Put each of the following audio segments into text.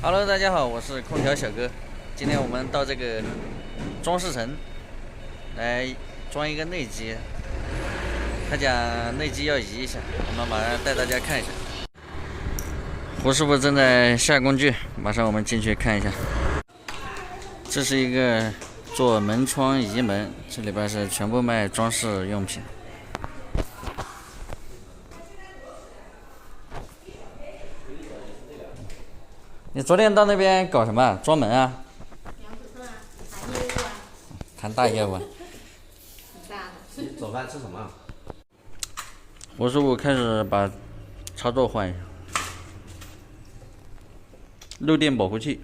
Hello， 大家好，我是空调小哥。今天我们到这个装饰城来装一个内机，他讲内机要移一下，我们马上带大家看一下。胡师傅正在下工具，马上我们进去看一下。这是一个做门窗移门，这里边是全部卖装饰用品。你昨天到那边搞什么？装门啊？谈大业务啊？早饭吃什么？胡师傅开始把插座换一下，漏电保护器。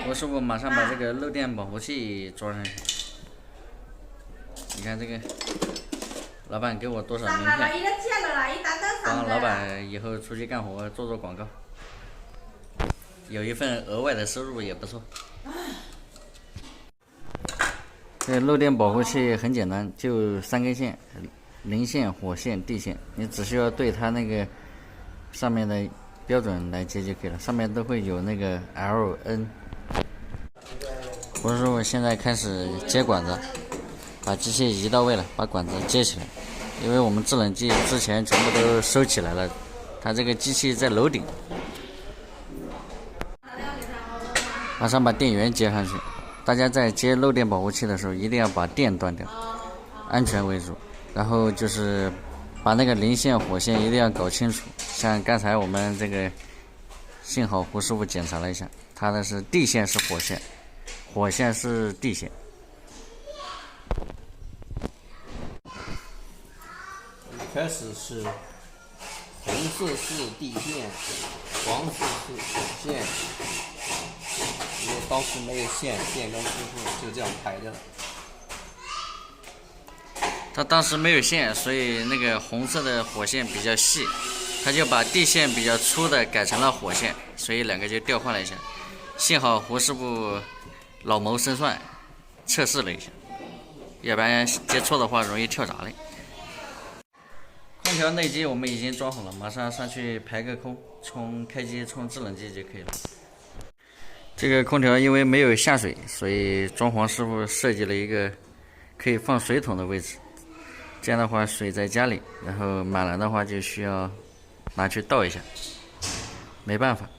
胡师傅马上把这个漏电保护器装上去。你看这个，老板给我多少名片？帮老板以后出去干活做广告。有一份额外的收入也不错。这漏电保护器很简单，就3根线，零线、火线、地线，你只需要对它那个上面的标准来接就可以了，上面都会有那个 L、N。胡师傅现在开始接管子，把机器移到位了，把管子接起来，因为我们制冷剂之前全部都收起来了，它这个机器在楼顶。马上把电源接上去。大家在接漏电保护器的时候，一定要把电断掉，安全为主。然后就是把那个零线、火线一定要搞清楚。像刚才我们这个，幸好胡师傅检查了一下，它的是地线是火线，火线是地线。开始是红色是地线，黄色是火线。因为当时没有线，电工师傅就这样排的。他当时没有线，所以那个红色的火线比较细，他就把地线比较粗的改成了火线，所以两个就调换了一下。幸好胡师傅老谋深算，测试了一下，要不然接错的话容易跳闸嘞。空调内机我们已经装好了，马上上去排个空，开机充制冷剂就可以了。这个空调因为没有下水，所以装潢师傅设计了一个可以放水桶的位置。这样的话，水在家里，然后满了的话就需要拿去倒一下，没办法。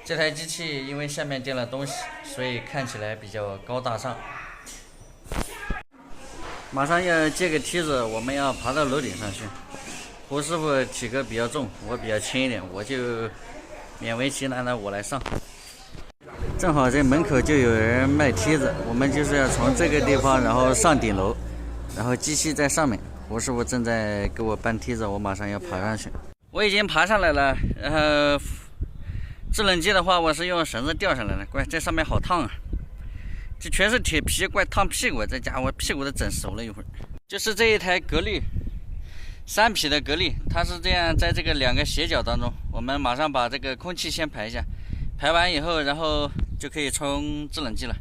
这台机器因为下面垫了东西，所以看起来比较高大上。马上要借个梯子，我们要爬到楼顶上去。胡师傅体格比较重，我比较轻一点，我就勉为其难的我来上。正好这门口就有人卖梯子，我们就是要从这个地方然后上顶楼，然后机器在上面。胡师傅正在给我搬梯子，我马上要爬上去。我已经爬上来了，然后制冷剂的话我是用绳子吊上来的，怪这上面好烫啊，这全是铁皮，怪烫屁股，这家伙屁股都整熟了一会儿。就是这一台格力3匹的格力，它是这样，在这个2个斜角当中，我们马上把这个空气先排一下，排完以后，然后就可以充制冷剂了。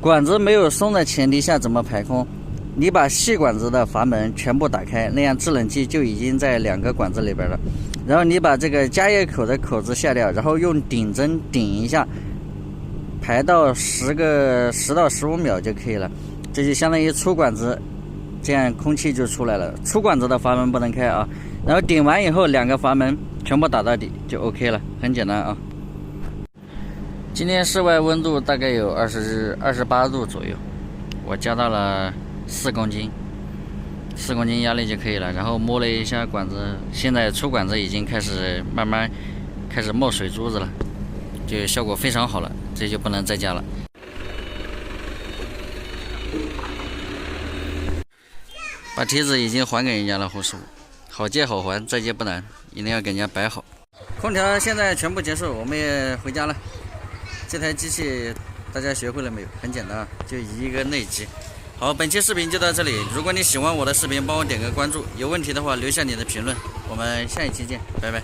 管子没有松的前提下怎么排空？你把细管子的阀门全部打开，那样制冷剂就已经在2个管子里边了。然后你把这个加热口的口子下掉，然后用顶针顶一下，排到10到15秒就可以了。这就相当于粗管子。这样空气就出来了，粗管子的阀门不能开啊。然后顶完以后，2个阀门全部打到底就 OK 了，很简单啊。今天室外温度大概有28度左右，我加到了4公斤，4公斤压力就可以了。然后摸了一下管子，现在粗管子已经慢慢开始冒水珠子了，就效果非常好了，这就不能再加了。把梯子已经还给人家了，胡师傅，好借好还，再借不难，一定要给人家摆好。空调现在全部结束，我们也回家了。这台机器大家学会了没有？很简单，就移一个内机。好，本期视频就到这里。如果你喜欢我的视频，帮我点个关注。有问题的话留下你的评论。我们下一期见，拜拜。